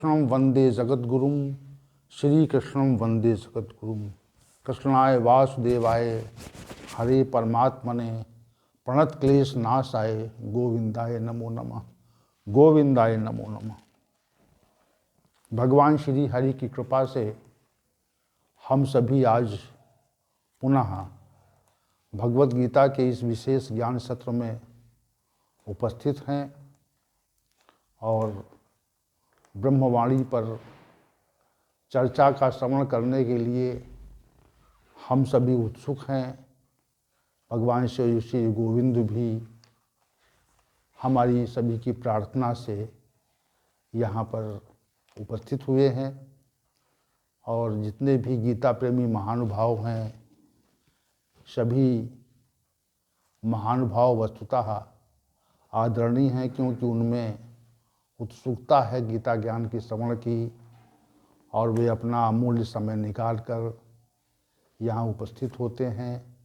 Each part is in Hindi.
कृष्णं वंदे जगद्गुरुं श्री कृष्णं वंदे जगद्गुरुं कृष्णाय वासुदेवाय हरे परमात्मने प्रणत क्लेश नाशाय गोविंदाय नमो नमः। गोविंदाय नमो नमः। भगवान श्री हरि की कृपा से हम सभी आज पुनः भगवत गीता के इस विशेष ज्ञान सत्र में उपस्थित हैं और ब्रह्मवाणी पर चर्चा का श्रवण करने के लिए हम सभी उत्सुक हैं। भगवान श्री गोविंद भी हमारी सभी की प्रार्थना से यहाँ पर उपस्थित हुए हैं और जितने भी गीता प्रेमी महानुभाव हैं सभी महानुभाव वस्तुतः आदरणीय हैं, क्योंकि उनमें उत्सुकता है गीता ज्ञान की श्रवण की और वे अपना अमूल्य समय निकाल कर यहाँ उपस्थित होते हैं।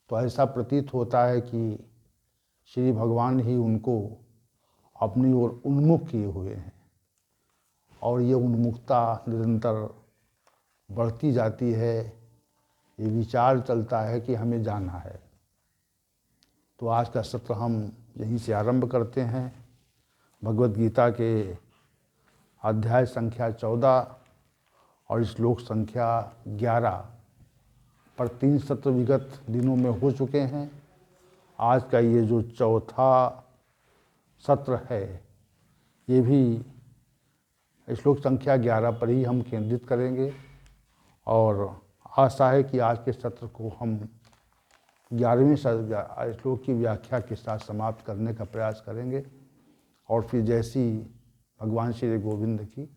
तो ऐसा प्रतीत होता है कि श्री भगवान ही उनको अपनी ओर उन्मुख किए हुए हैं और ये उन्मुखता निरंतर बढ़ती जाती है। ये विचार चलता है कि हमें जाना है। तो आज का सत्र हम यहीं से आरंभ करते हैं। भगवत गीता के अध्याय संख्या 14 और श्लोक संख्या 11 पर 3 सत्र विगत दिनों में हो चुके हैं। आज का ये जो चौथा सत्र है ये भी श्लोक संख्या 11 पर ही हम केंद्रित करेंगे और आशा है कि आज के सत्र को हम 11वें श्लोक की व्याख्या के साथ समाप्त करने का प्रयास करेंगे और फिर जैसी भगवान श्री गोविंद की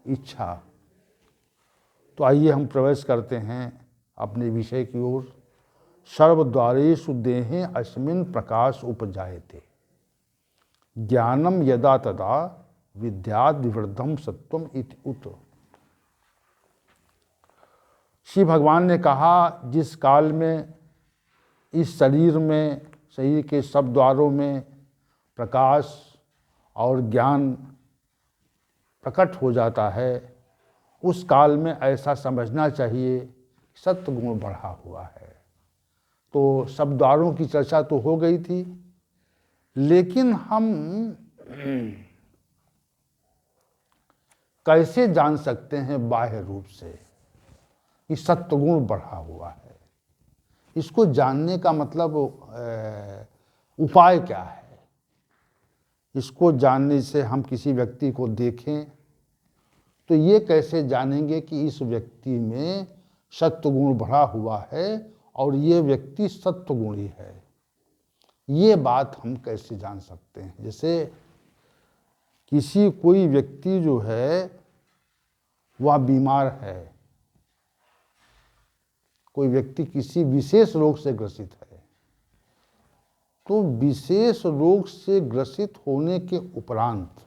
इच्छा। तो आइए हम प्रवेश करते हैं अपने विषय की ओर। सर्वद्वारेषु देहे अस्मिन् प्रकाश उपजायते ज्ञानम यदा तदा विद्याद् विवृद्धम सत्वम इति उत। श्री भगवान ने कहा, जिस काल में इस शरीर के सब द्वारों में प्रकाश और ज्ञान प्रकट हो जाता है, उस काल में ऐसा समझना चाहिए सत्वगुण बढ़ा हुआ है। तो सब द्वारों की चर्चा तो हो गई थी, लेकिन हम कैसे जान सकते हैं बाह्य रूप से कि सत्वगुण बढ़ा हुआ है? इसको जानने का मतलब उपाय क्या है? इसको जानने से हम किसी व्यक्ति को देखें तो ये कैसे जानेंगे कि इस व्यक्ति में सत्वगुण बढ़ा हुआ है और ये व्यक्ति सत्वगुणी है? ये बात हम कैसे जान सकते हैं? जैसे कोई व्यक्ति जो है वह बीमार है, कोई व्यक्ति किसी विशेष रोग से ग्रसित है, तो विशेष रोग से ग्रसित होने के उपरांत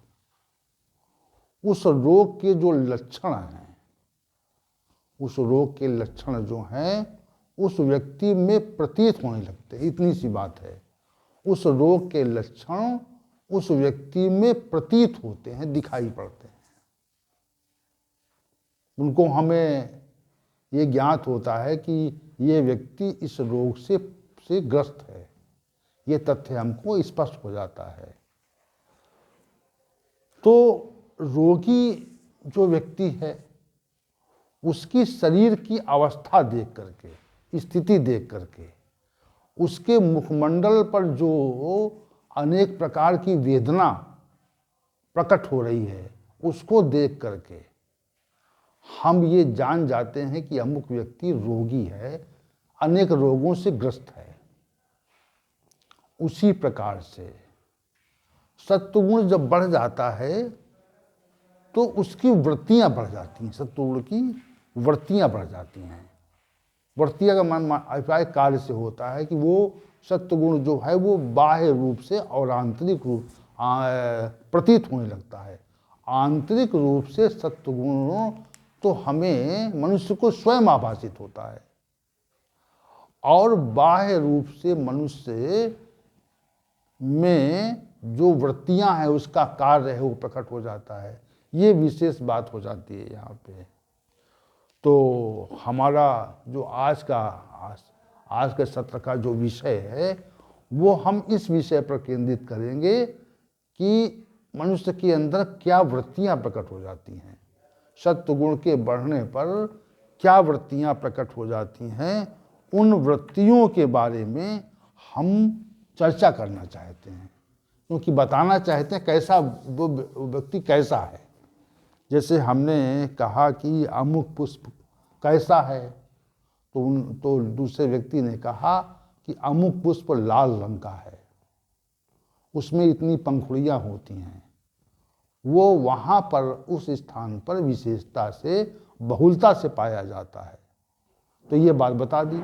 उस रोग के जो लक्षण हैं, उस रोग के लक्षण जो हैं उस व्यक्ति में प्रतीत होने लगते हैं। इतनी सी बात है, उस रोग के लक्षण उस व्यक्ति में प्रतीत होते हैं, दिखाई पड़ते हैं। उनको हमें ये ज्ञात होता है कि ये व्यक्ति इस रोग से ग्रस्त है। ये तथ्य हमको स्पष्ट हो जाता है। तो रोगी जो व्यक्ति है उसकी शरीर की अवस्था देख करके, स्थिति देख करके, उसके मुखमंडल पर जो अनेक प्रकार की वेदना प्रकट हो रही है उसको देख करके हम ये जान जाते हैं कि अमुक व्यक्ति रोगी है, अनेक रोगों से ग्रस्त है। उसी प्रकार से सत्वगुण जब बढ़ जाता है तो उसकी वृत्तियां बढ़ जाती हैं। सत्वगुण की वृत्तियां बढ़ जाती हैं। वृत्तियां का अभिप्राय कार्य से होता है कि वो सत्वगुण जो है वो बाह्य रूप से और आंतरिक रूप प्रतीत होने लगता है। आंतरिक रूप से सत्वगुण तो हमें मनुष्य को स्वयं आभासित होता है और बाह्य रूप से मनुष्य में जो वृत्तियां हैं उसका कार्य है वो प्रकट हो जाता है। ये विशेष बात हो जाती है यहाँ पे। तो हमारा जो आज के सत्र का जो विषय है वो हम इस विषय पर केंद्रित करेंगे कि मनुष्य के अंदर क्या वृत्तियां प्रकट हो जाती हैं, सत्वगुण के बढ़ने पर क्या वृत्तियां प्रकट हो जाती हैं, उन वृत्तियों के बारे में हम चर्चा करना चाहते हैं, क्योंकि बताना चाहते हैं कैसा वो व्यक्ति कैसा है। जैसे हमने कहा कि अमुक पुष्प कैसा है, तो दूसरे व्यक्ति ने कहा कि अमुक पुष्प लाल रंग का है, उसमें इतनी पंखुड़ियाँ होती हैं, वो वहाँ पर उस स्थान पर विशेषता से बहुलता से पाया जाता है। तो ये बात बता दी,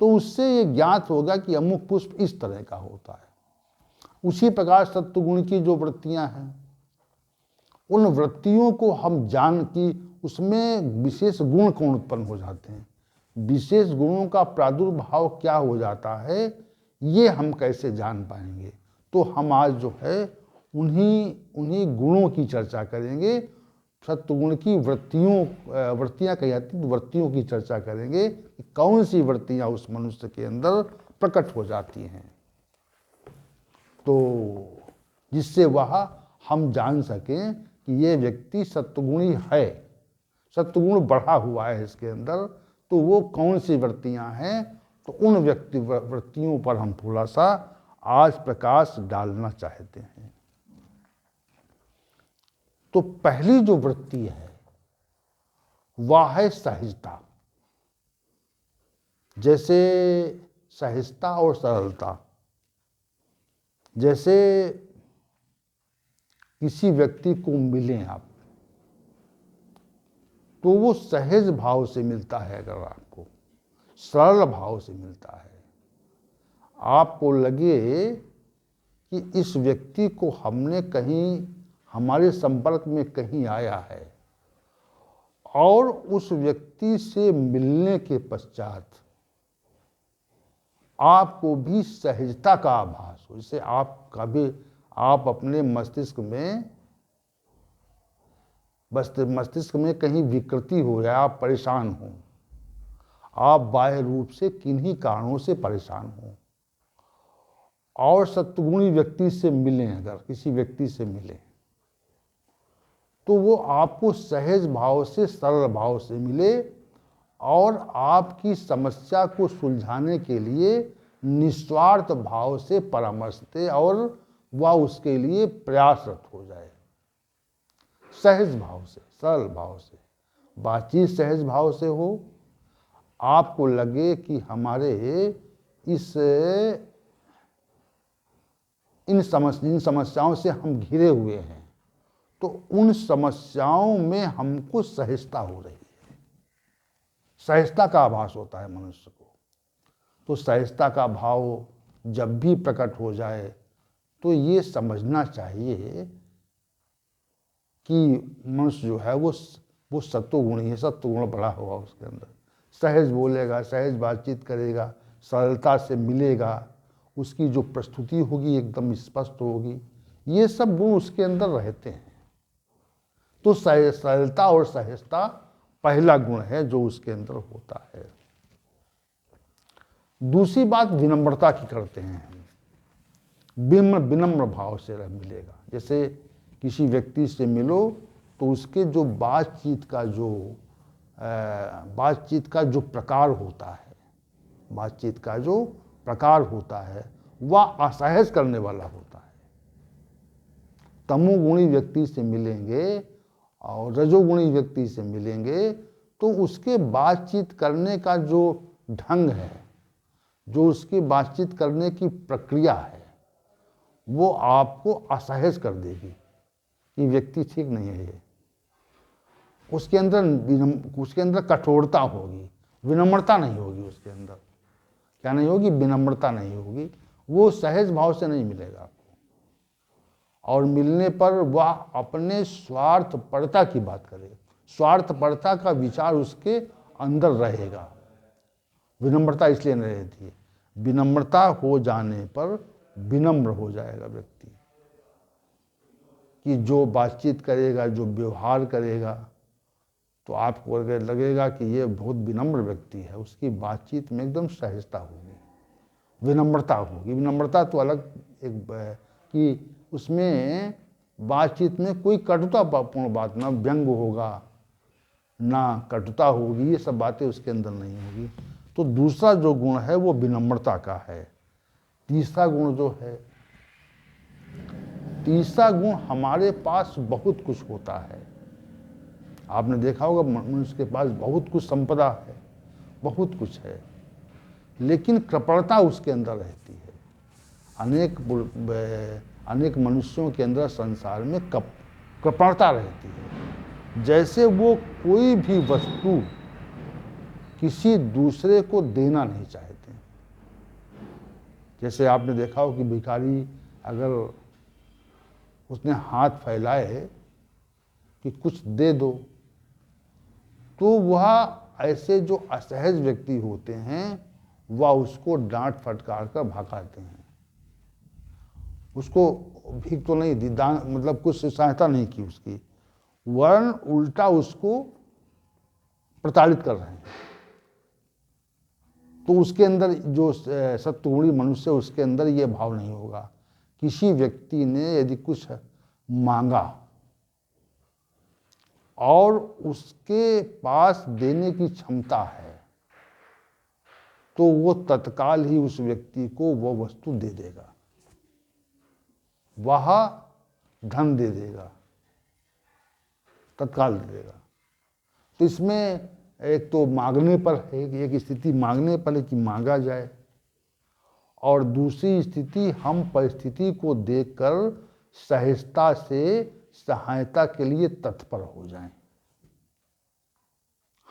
तो उससे ये ज्ञात होगा कि अमुक पुष्प इस तरह का होता है। उसी प्रकार सत्वगुण की जो वृत्तियाँ हैं, उन वृत्तियों को हम जान कि उसमें विशेष गुण कौन उत्पन्न हो जाते हैं, विशेष गुणों का प्रादुर्भाव क्या हो जाता है, ये हम कैसे जान पाएंगे। तो हम आज जो है उन्हीं गुणों की चर्चा करेंगे। सत्वगुण की वृत्तियाँ कही जाती हैं, वृत्तियों की चर्चा करेंगे कि कौन सी वृत्तियाँ उस मनुष्य के अंदर प्रकट हो जाती हैं, तो जिससे वह हम जान सकें कि ये व्यक्ति सत्वगुणी है, सत्वगुण बढ़ा हुआ है इसके अंदर, तो वो कौन सी वृत्तियां हैं। तो उन वृत्तियों पर हम थोड़ा सा आज प्रकाश डालना चाहते हैं। तो पहली जो वृत्ति है वह है सहजता। जैसे सहजता और सरलता, जैसे किसी व्यक्ति को मिलें आप, तो वो सहज भाव से मिलता है, अगर आपको सरल भाव से मिलता है, आपको लगे कि इस व्यक्ति को हमने कहीं हमारे संपर्क में कहीं आया है, और उस व्यक्ति से मिलने के पश्चात आपको भी सहजता का आभास हो। जैसे आप अपने मस्तिष्क में कहीं विकृति हो या आप परेशान हो, आप बाह्य रूप से किन्हीं कारणों से परेशान हो, और सत्वगुणी व्यक्ति से मिलें, अगर किसी व्यक्ति से मिलें, तो वो आपको सहज भाव से सरल भाव से मिले और आपकी समस्या को सुलझाने के लिए निस्वार्थ भाव से परामर्श दे और वह उसके लिए प्रयासरत हो जाए, सहज भाव से, सरल भाव से। बातचीत सहज भाव से हो, आपको लगे कि हमारे इन समस्याओं से हम घिरे हुए हैं, तो उन समस्याओं में हमको सहजता हो रही है, सहजता का आभास होता है मनुष्य को। तो सहजता का भाव जब भी प्रकट हो जाए तो ये समझना चाहिए कि मनुष्य जो है वो सत्वगुणी है, सत्वगुण बढ़ा हुआ उसके अंदर, सहज बोलेगा, सहज बातचीत करेगा, सरलता से मिलेगा, उसकी जो प्रस्तुति होगी एकदम स्पष्ट होगी, ये सब गुण उसके अंदर रहते हैं। तो सरलता और सहजता पहला गुण है जो उसके अंदर होता है। दूसरी बात विनम्रता की करते हैं, विनम्र भाव से मिलेगा। जैसे किसी व्यक्ति से मिलो तो उसके जो बातचीत का जो प्रकार होता है, वह असहज करने वाला होता है। तमोगुणी व्यक्ति से मिलेंगे और रजोगुणी व्यक्ति से मिलेंगे तो उसके बातचीत करने का जो ढंग है, जो उसकी बातचीत करने की प्रक्रिया है, वो आपको असहज कर देगी। ये व्यक्ति ठीक नहीं है, ये उसके अंदर कठोरता होगी, विनम्रता नहीं होगी उसके अंदर। क्या नहीं होगी? विनम्रता नहीं होगी। वो सहज भाव से नहीं मिलेगा आपको, और मिलने पर वह अपने स्वार्थपरता की बात करेगा, स्वार्थपरता का विचार उसके अंदर रहेगा। विनम्रता इसलिए नहीं रहती है, विनम्रता हो जाने पर विनम्र हो जाएगा व्यक्ति। कि जो बातचीत करेगा, जो व्यवहार करेगा, तो आपको अगर लगेगा कि ये बहुत विनम्र व्यक्ति है, उसकी बातचीत में एकदम सहजता होगी, विनम्रता होगी। विनम्रता तो अलग एक कि उसमें बातचीत में कोई कटुतापूर्ण बात, ना व्यंग होगा ना कटुता होगी, ये सब बातें उसके अंदर नहीं होगी। तो दूसरा जो गुण है वो विनम्रता का है। तीसरा गुण जो है, तीसरा गुण, हमारे पास बहुत कुछ होता है। आपने देखा होगा मनुष्य के पास बहुत कुछ संपदा है, बहुत कुछ है, लेकिन कृपणता उसके अंदर रहती है। अनेक मनुष्यों के अंदर संसार में कृपणता रहती है। जैसे वो कोई भी वस्तु किसी दूसरे को देना नहीं चाहते। जैसे आपने देखा हो कि भिखारी अगर उसने हाथ फैलाए कि कुछ दे दो, तो वह ऐसे जो असहज व्यक्ति होते हैं वह उसको डांट फटकार कर भगाते हैं। उसको भीख तो नहीं दी, दान मतलब कुछ सहायता नहीं की उसकी, वरन उल्टा उसको प्रताड़ित कर रहे हैं। तो उसके अंदर जो सत्वगुणी मनुष्य, उसके अंदर ये भाव नहीं होगा। किसी व्यक्ति ने यदि कुछ मांगा और उसके पास देने की क्षमता है, तो वो तत्काल ही उस व्यक्ति को वो वस्तु दे देगा, वह धन दे देगा, तत्काल दे देगा। तो इसमें एक तो मांगने पर है कि एक स्थिति मांगने पर है कि मांगा जाए, और दूसरी स्थिति हम परिस्थिति को देखकर सहजता से सहायता के लिए तत्पर हो जाएं।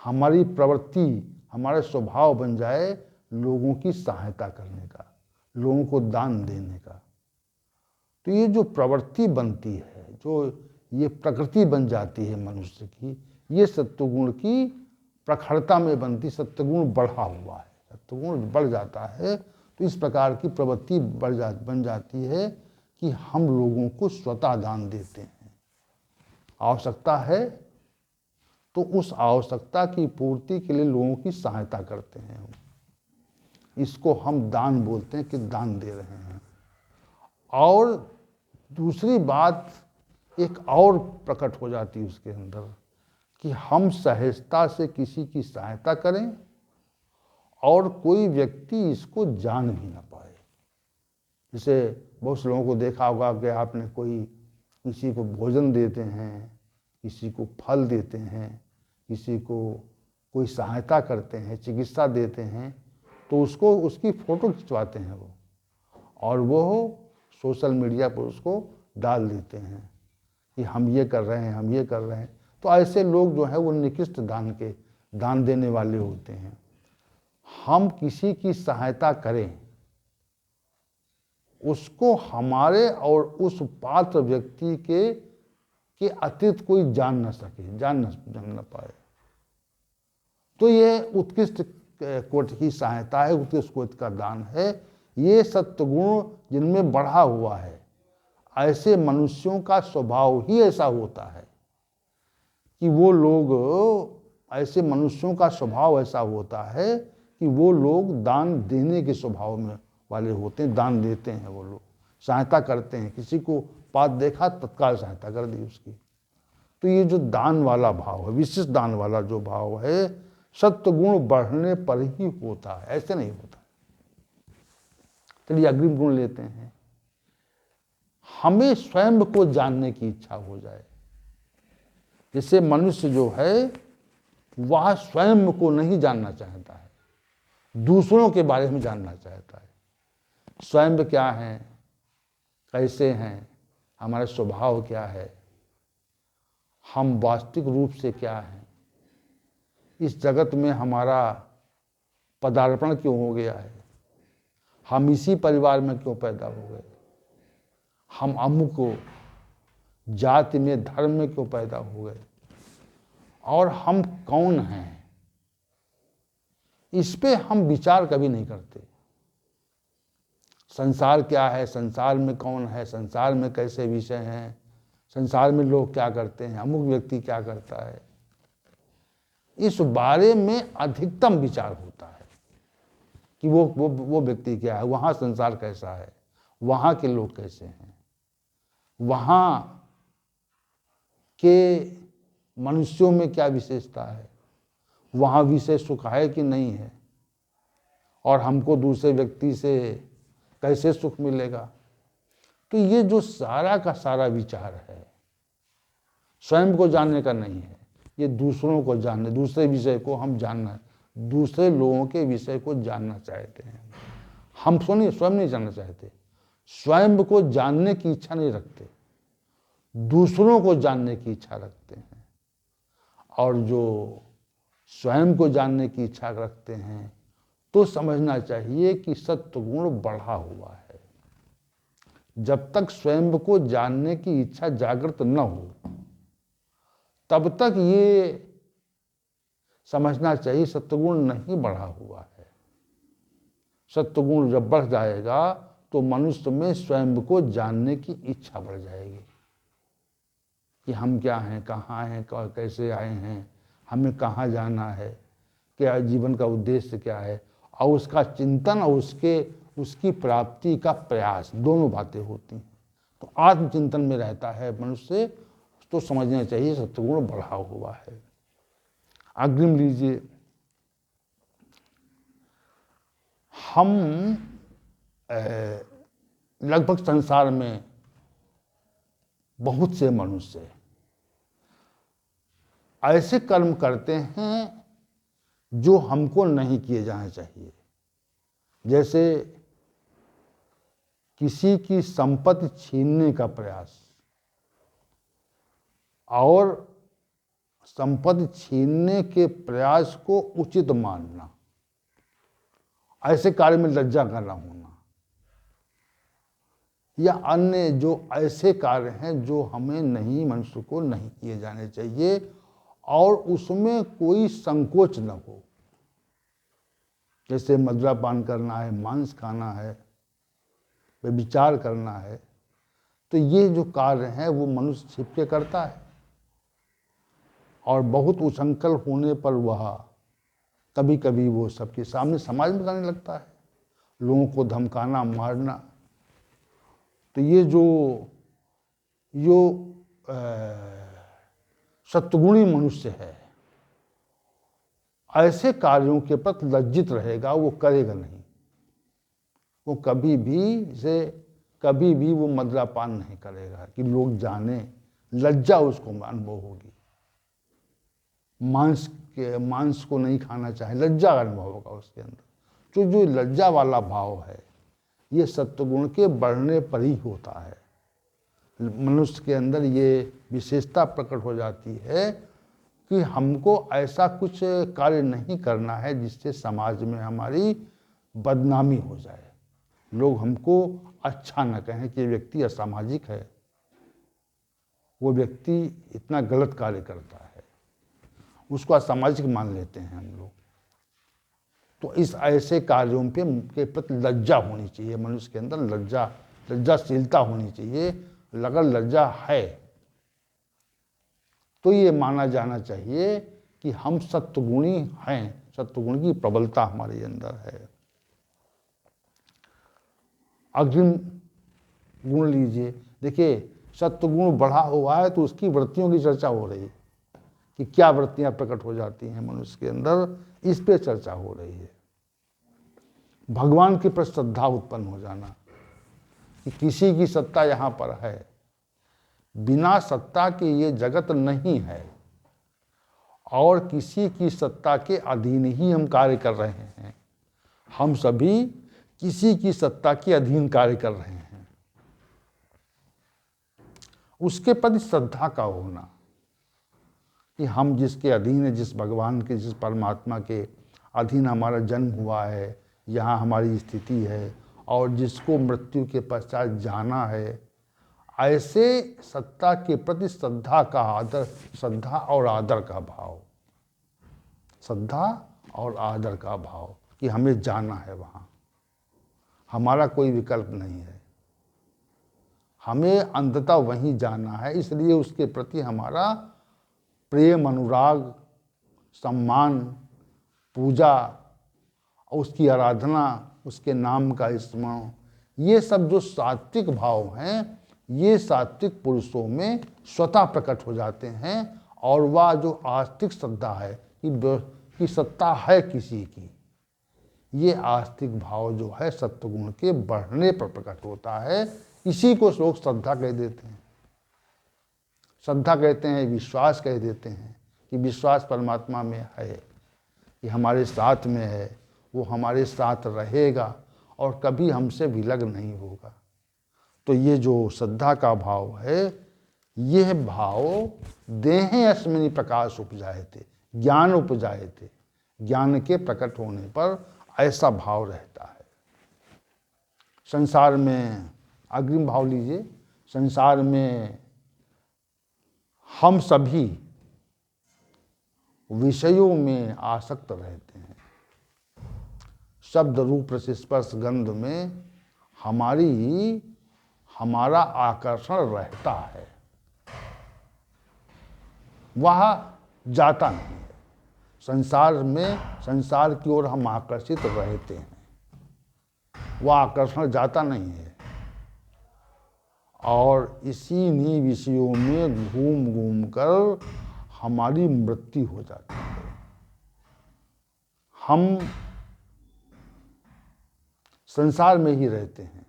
हमारी प्रवृत्ति, हमारा स्वभाव बन जाए लोगों की सहायता करने का, लोगों को दान देने का। तो ये जो प्रवृत्ति बनती है, जो ये प्रकृति बन जाती है मनुष्य की, ये सत्वगुण की प्रखरता में बनती। सत्वगुण बढ़ा हुआ है, सत्वगुण बढ़ जाता है, तो इस प्रकार की प्रवृत्ति बन जाती है कि हम लोगों को स्वतः दान देते हैं। आवश्यकता है तो उस आवश्यकता की पूर्ति के लिए लोगों की सहायता करते हैं। इसको हम दान बोलते हैं कि दान दे रहे हैं। और दूसरी बात एक और प्रकट हो जाती है उसके अंदर कि हम सहजता से किसी की सहायता करें और कोई व्यक्ति इसको जान भी ना पाए। जैसे बहुत से लोगों को देखा होगा कि आपने कोई किसी को भोजन देते हैं, किसी को फल देते हैं, किसी को कोई सहायता करते हैं, चिकित्सा देते हैं, तो उसको उसकी फ़ोटो खिंचवाते हैं वो, और वो सोशल मीडिया पर उसको डाल देते हैं कि हम ये कर रहे हैं, हम ये कर रहे हैं। तो ऐसे लोग जो है वो निकृष्ट दान देने वाले होते हैं। हम किसी की सहायता करें, उसको हमारे और उस पात्र व्यक्ति के अतिरिक्त कोई जान न पाए, तो ये उत्कृष्ट कोटि की सहायता है, उत्कृष्ट कोटि का दान है। ये सत्वगुण जिनमें बढ़ा हुआ है, ऐसे मनुष्यों का स्वभाव ही ऐसा होता है कि वो लोग, ऐसे मनुष्यों का स्वभाव ऐसा होता है कि वो लोग दान देने के स्वभाव में वाले होते हैं, दान देते हैं, वो लोग सहायता करते हैं। किसी को पात देखा तत्काल सहायता कर दी उसकी। तो ये जो दान वाला भाव है, विशिष्ट दान वाला जो भाव है, सत्वगुण बढ़ने पर ही होता है, ऐसे नहीं होता। चलिए अग्रिम गुण लेते हैं। हमें स्वयं को जानने की इच्छा हो जाए। जैसे मनुष्य जो है वह स्वयं को नहीं जानना चाहता है, दूसरों के बारे में जानना चाहता है। स्वयं क्या है, कैसे हैं, हमारा स्वभाव क्या है, हम वास्तविक रूप से क्या हैं, इस जगत में हमारा पदार्पण क्यों हो गया है, हम इसी परिवार में क्यों पैदा हो गए, हम अमुक जाति में, धर्म में क्यों पैदा हो गए, और हम कौन हैं, इस पे हम विचार कभी नहीं करते। संसार क्या है, संसार में कौन है, संसार में कैसे विषय हैं, संसार में लोग क्या करते हैं, अमुक व्यक्ति क्या करता है, इस बारे में अधिकतम विचार होता है कि वो व्यक्ति क्या है, वहाँ संसार कैसा है, वहाँ के लोग कैसे हैं, वहाँ के मनुष्यों में क्या विशेषता है, वहाँ विशेष सुख है कि नहीं है, और हमको दूसरे व्यक्ति से कैसे सुख मिलेगा। तो ये जो सारा का सारा विचार है स्वयं को जानने का नहीं है, ये दूसरों को जानने, दूसरे विषय को हम जानना, दूसरे लोगों के विषय को जानना चाहते हैं। हम स्वयं नहीं जानना चाहते, स्वयं को जानने की इच्छा नहीं रखते, दूसरों को जानने की इच्छा रखते हैं। और जो स्वयं को जानने की इच्छा रखते हैं तो समझना चाहिए कि सत्व गुण बढ़ा हुआ है। जब तक स्वयं को जानने की इच्छा जागृत न हो तब तक ये समझना चाहिए सत्वगुण नहीं बढ़ा हुआ है। सत्वगुण जब बढ़ जाएगा तो मनुष्य में स्वयं को जानने की इच्छा बढ़ जाएगी कि हम क्या हैं, कहाँ हैं, कैसे आए हैं, हमें कहाँ जाना है, क्या जीवन का उद्देश्य क्या है, और उसका चिंतन और उसकी प्राप्ति का प्रयास, दोनों बातें होती हैं। तो आत्मचिंतन में रहता है मनुष्य, तो समझना चाहिए सत्वगुण बढ़ा हुआ है। अग्रिम लीजिए, हम लगभग संसार में बहुत से मनुष्य ऐसे कर्म करते हैं जो हमको नहीं किए जाने चाहिए। जैसे किसी की संपत्ति छीनने का प्रयास और संपत्ति छीनने के प्रयास को उचित मानना, ऐसे कार्य में लज्जा का न होना, या अन्य जो ऐसे कार्य हैं जो हमें नहीं, मनुष्य को नहीं किए जाने चाहिए और उसमें कोई संकोच न हो। जैसे मदिरापान करना है, मांस खाना है, व्यभिचार करना है, तो ये जो कार्य हैं वो मनुष्य छिप के करता है और बहुत उछंखल होने पर वह कभी कभी वो सबके सामने समाज में करने लगता है, लोगों को धमकाना, मारना। तो ये जो सत्वगुणी मनुष्य है ऐसे कार्यों के प्रति लज्जित रहेगा, वो करेगा नहीं। वो कभी भी वो मदिरापान नहीं करेगा कि लोग जाने, लज्जा उसको अनुभव होगी। मांस को नहीं खाना चाहे, लज्जा का अनुभव होगा उसके अंदर। तो जो लज्जा वाला भाव है ये सत्वगुण के बढ़ने पर ही होता है। मनुष्य के अंदर ये विशेषता प्रकट हो जाती है कि हमको ऐसा कुछ कार्य नहीं करना है जिससे समाज में हमारी बदनामी हो जाए, लोग हमको अच्छा न कहें कि व्यक्ति असामाजिक है, वो व्यक्ति इतना गलत कार्य करता है, उसको असामाजिक मान लेते हैं हम लोग। तो इस ऐसे कार्यों के प्रति लज्जा होनी चाहिए, मनुष्य के अंदर लज्जाशीलता होनी चाहिए। अगर लज्जा है तो ये माना जाना चाहिए कि हम सत्वगुणी हैं, सत्वगुण की प्रबलता हमारे अंदर है। अग्रिम गुण लीजिए, देखिए सत्वगुण बढ़ा हुआ है तो उसकी वृत्तियों की चर्चा हो रही है कि क्या वृत्तियां प्रकट हो जाती हैं मनुष्य के अंदर, इस पे चर्चा हो रही है। भगवान के प्रति श्रद्धा उत्पन्न हो जाना कि किसी की सत्ता यहाँ पर है, बिना सत्ता के ये जगत नहीं है और किसी की सत्ता के अधीन ही हम कार्य कर रहे हैं। हम सभी किसी की सत्ता के अधीन कार्य कर रहे हैं। उसके प्रति श्रद्धा का होना कि हम जिसके अधीन है, जिस भगवान के, जिस परमात्मा के अधीन हमारा जन्म हुआ है, यहाँ हमारी स्थिति है और जिसको मृत्यु के पश्चात जाना है, ऐसे सत्ता के प्रति श्रद्धा का आदर, श्रद्धा और आदर का भाव, श्रद्धा और आदर का भाव कि हमें जाना है वहाँ, हमारा कोई विकल्प नहीं है, हमें अंततः वहीं जाना है, इसलिए उसके प्रति हमारा प्रेम, अनुराग, सम्मान, पूजा, उसकी आराधना, उसके नाम का स्मरण, ये सब जो सात्विक भाव हैं, ये सात्विक पुरुषों में स्वतः प्रकट हो जाते हैं। और वह जो आस्तिक श्रद्धा है कि सत्ता है किसी की, ये आस्तिक भाव जो है सत्वगुण के बढ़ने पर प्रकट होता है। इसी को लोग श्रद्धा कह देते हैं। श्रद्धा कहते हैं, विश्वास कह देते हैं कि विश्वास परमात्मा में है, कि हमारे साथ में है, वो हमारे साथ रहेगा और कभी हमसे विलग नहीं होगा। तो ये जो श्रद्धा का भाव है, यह भाव देहे अस्मिनि प्रकाश उपजायते, ज्ञान उपजायते, ज्ञान के प्रकट होने पर ऐसा भाव रहता है। संसार में, अग्रिम भाव लीजिए, संसार में हम सभी विषयों में आसक्त रहते हैं। शब्द, रूप, रस, स्पर्श, गंध में हमारा आकर्षण रहता है, वह जाता नहीं है। संसार में, संसार की ओर हम आकर्षित रहते हैं, वह आकर्षण जाता नहीं है। और इसी विषयों में घूम घूम कर हमारी मृत्यु हो जाती है। हम संसार में ही रहते हैं,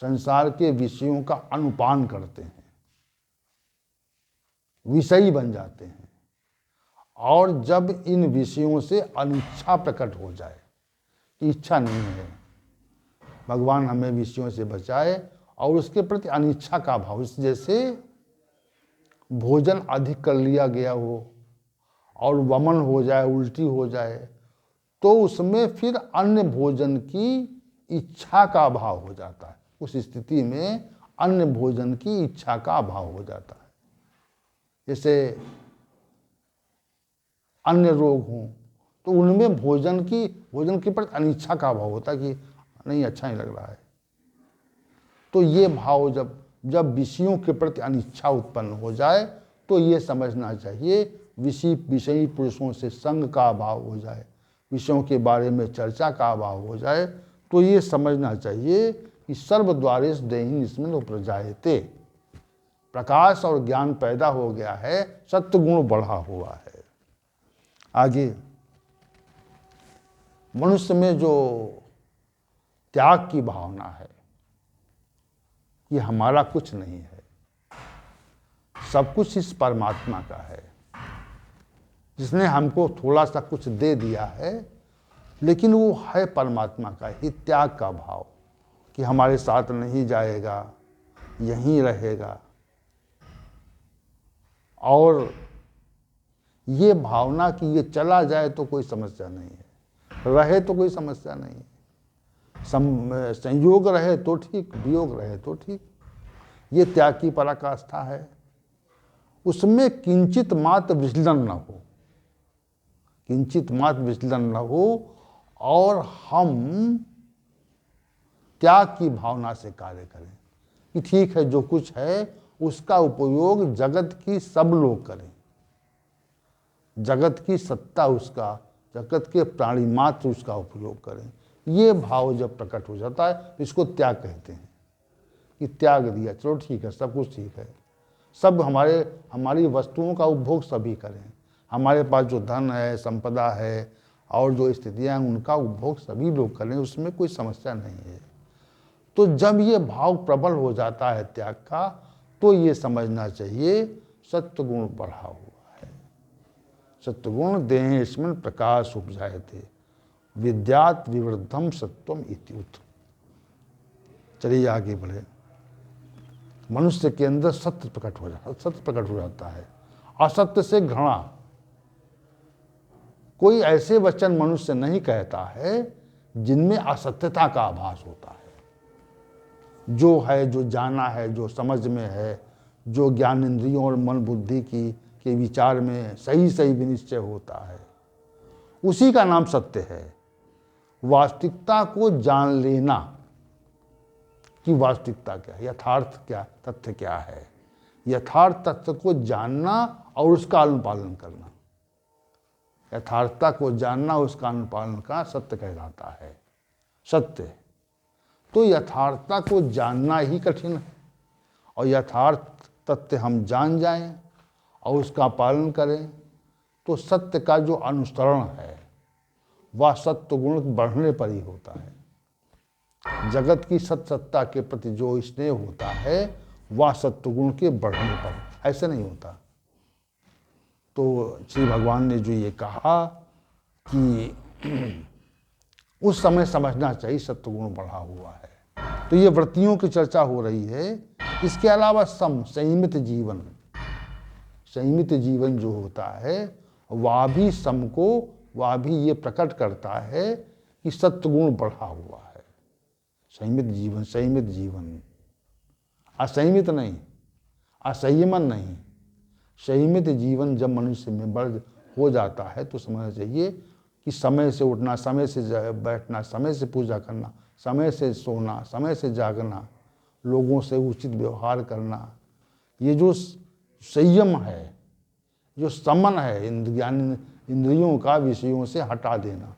संसार के विषयों का अनुपान करते हैं, विषयी बन जाते हैं। और जब इन विषयों से अनिच्छा प्रकट हो जाए कि इच्छा नहीं है, भगवान हमें विषयों से बचाए, और उसके प्रति अनिच्छा का भाव, जैसे भोजन अधिक कर लिया गया हो और वमन हो जाए, उल्टी हो जाए, तो उसमें फिर अन्य भोजन की इच्छा का भाव हो जाता है। उस स्थिति में अन्य भोजन की इच्छा का अभाव हो जाता है। जैसे अन्य रोग हों तो उनमें भोजन के प्रति अनिच्छा का भाव होता है कि नहीं, अच्छा नहीं लग रहा है। तो ये भाव जब विषयों के प्रति अनिच्छा उत्पन्न हो जाए तो ये समझना चाहिए, विषयी पुरुषों से संग का अभाव हो जाए, विषयों के बारे में चर्चा का अभाव हो जाए, तो ये समझना चाहिए कि सर्वद्वारेष देहिन्यस्मिन् उपजायते, प्रकाश और ज्ञान पैदा हो गया है, सत्वगुण बढ़ा हुआ है। आगे मनुष्य में जो त्याग की भावना है, ये हमारा कुछ नहीं है, सब कुछ इस परमात्मा का है, जिसने हमको थोड़ा सा कुछ दे दिया है, लेकिन वो है परमात्मा का ही। त्याग का भाव कि हमारे साथ नहीं जाएगा, यहीं रहेगा, और ये भावना कि ये चला जाए तो कोई समस्या नहीं है, रहे तो कोई समस्या नहीं है, संयोग रहे तो ठीक, वियोग रहे तो ठीक, ये त्याग की पराकाष्ठा है। उसमें किंचित मात्र विचलन न हो, किंचित मात्र विचलन न हो, और हम त्याग की भावना से कार्य करें कि ठीक है, जो कुछ है उसका उपयोग जगत की सब लोग करें, जगत की सत्ता उसका, जगत के प्राणी मात्र उसका उपयोग करें। ये भाव जब प्रकट हो जाता है तो इसको त्याग कहते हैं, कि त्याग दिया, चलो ठीक है, सब कुछ ठीक है, सब हमारी वस्तुओं का उपभोग सभी करें, हमारे पास जो धन है, संपदा है और जो स्थितियाँ हैं उनका उपभोग सभी लोग करें, उसमें कोई समस्या नहीं है। तो जब ये भाव प्रबल हो जाता है त्याग का, तो ये समझना चाहिए सत्वगुण बढ़ा हुआ है। सत्वगुण देहेस्मिन् प्रकाश उपजायते, विद्यात् विवृद्धम सत्वम इति उत। चलिए आगे बढ़े। मनुष्य के अंदर सत्य प्रकट हो जाता है, असत्य से घृणा। कोई ऐसे वचन मनुष्य नहीं कहता है जिनमें असत्यता का आभास होता है। जो है, जो जाना है, जो समझ में है, जो ज्ञान इंद्रियों और मन बुद्धि के विचार में सही विनिश्चय होता है, उसी का नाम सत्य है। वास्तविकता को जान लेना, कि वास्तविकता क्या है, यथार्थ क्या, तथ्य क्या है। यथार्थ तथ्य को जानना और उसका अनुपालन करना, यथार्थता को जानना उसका अनुपालन का सत्य कहलाता है। सत्य तो यथार्थता को जानना ही कठिन है, और यथार्थ तथ्य हम जान जाएं और उसका पालन करें तो सत्य का जो अनुसरण है वह सत्य गुण बढ़ने पर ही होता है। जगत की सत्ता के प्रति जो स्नेह होता है वह सत्य गुण के बढ़ने पर, ऐसे नहीं होता। तो श्री भगवान ने जो ये कहा कि उस समय समझना चाहिए सत्य गुण बढ़ा हुआ है। तो ये वृत्तियों की चर्चा हो रही है। इसके अलावा संयमित जीवन, संयमित जीवन जो होता है वह भी सम को, वह भी ये प्रकट करता है कि सत्य गुण बढ़ा हुआ है। संयमित जीवन, संयमित जीवन, असंयमित नहीं, असंयमन नहीं। संयमित जीवन जब मनुष्य में बढ़ हो जाता है तो समझना चाहिए कि समय से उठना, समय से बैठना, समय से पूजा करना, समय से सोना, समय से जागना, लोगों से उचित व्यवहार करना, ये जो संयम है, जो समन है, इंद्रियों का विषयों से हटा देना,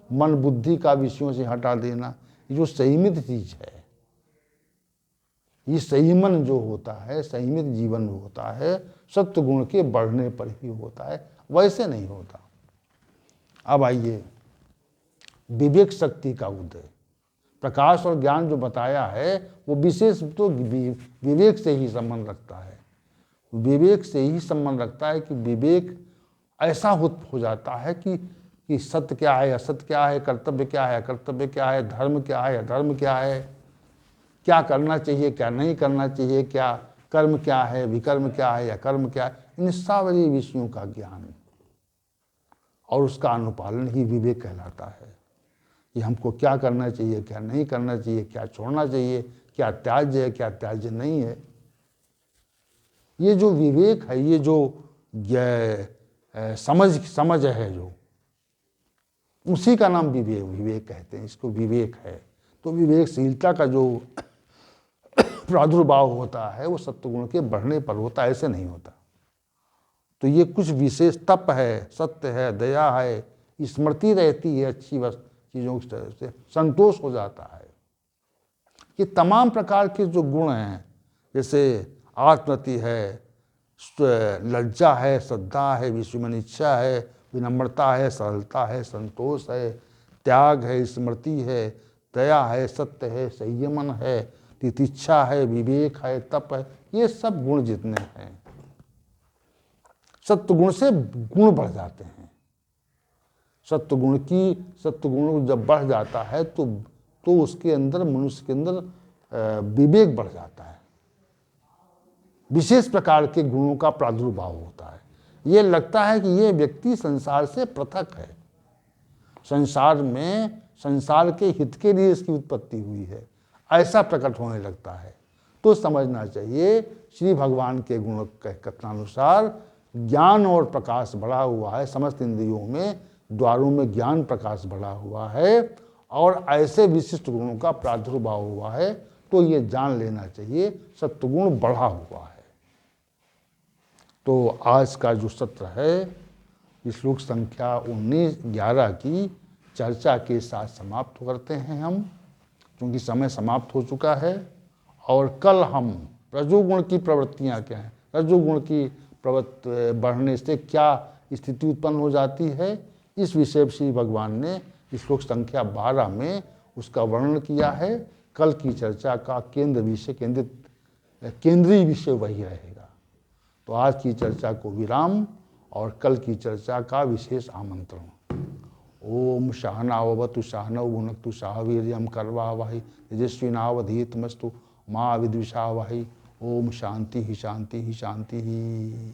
मन बुद्धि का विषयों से हटा देना, ये जो संयमित चीज है, ये संयमन जो होता है, संयमित जीवन होता है, सत्य गुण के बढ़ने पर ही होता है, वैसे नहीं होता। अब आइए विवेक शक्ति का उदय। प्रकाश और ज्ञान जो बताया है वो विशेष तो विवेक से ही संबंध रखता है। विवेक से ही संबंध रखता है कि विवेक ऐसा हो जाता है कि सत्य क्या है, असत्य क्या है, कर्तव्य क्या है, अकर्तव्य क्या है, धर्म क्या है, अधर्म क्या है, क्या करना चाहिए, क्या नहीं करना चाहिए, क्या कर्म क्या है, विकर्म क्या है, या कर्म क्या है, इन सारे विषयों का ज्ञान और उसका अनुपालन ही विवेक कहलाता है। कि हमको क्या करना चाहिए, क्या नहीं करना चाहिए, क्या छोड़ना चाहिए, क्या त्याज्य है, क्या त्याज्य नहीं है। ये जो विवेक है, ये जो समझ है, जो उसी का नाम विवेक कहते हैं। इसको विवेक है। तो विवेकशीलता का जो प्रादुर्भाव होता है वो सत्वगुण के बढ़ने पर होता है, ऐसे नहीं होता। तो ये कुछ विशेष तप है, सत्य है, दया है, स्मृति रहती है, अच्छी चीज़ों से संतोष हो जाता है। ये तमाम प्रकार के जो गुण हैं, जैसे आत्मरति है, लज्जा है, श्रद्धा है, विश्वमन इच्छा है, विनम्रता है, सरलता है, संतोष है, त्याग है, स्मृति है, दया है, सत्य है, संयमन है, तितिक्षा है, विवेक है, तप है, ये सब गुण जितने हैं सत्वगुण से गुण बढ़ जाते हैं। सत्वगुण जब बढ़ जाता है तो उसके अंदर, मनुष्य के अंदर विवेक बढ़ जाता है। विशेष प्रकार के गुणों का प्रादुर्भाव होता है। ये लगता है कि ये व्यक्ति संसार से पृथक है, संसार में संसार के हित के लिए इसकी उत्पत्ति हुई है, ऐसा प्रकट होने लगता है। तो समझना चाहिए श्री भगवान के गुण के कथनानुसार ज्ञान और प्रकाश बढ़ा हुआ है, समस्त इंद्रियों में द्वारों में ज्ञान प्रकाश बढ़ा हुआ है और ऐसे विशिष्ट गुणों का प्रादुर्भाव हुआ है। तो ये जान लेना चाहिए सत्वगुण बढ़ा हुआ है। तो आज का जो सत्र है श्लोक संख्या 19-11 की चर्चा के साथ समाप्त करते हैं हम, क्योंकि समय समाप्त हो चुका है। और कल हम रजोगुण की प्रवृत्तियाँ क्या हैं, रजोगुण की प्रवृत्ति बढ़ने से क्या स्थिति उत्पन्न हो जाती है, इस विषय श्री भगवान ने श्लोक संख्या 12 में उसका वर्णन किया है। कल की चर्चा का केंद्रीय विषय वही रहेगा। तो आज की चर्चा को विराम और कल की चर्चा का विशेष आमंत्रण। ओम सहनावतु सहनौ भुनक्तु सह वीर्यं कर्वावहै तेजस्विनावधीतमस्तु मा विद्विषावहै। ओम शांति ही शांति ही शांति ही।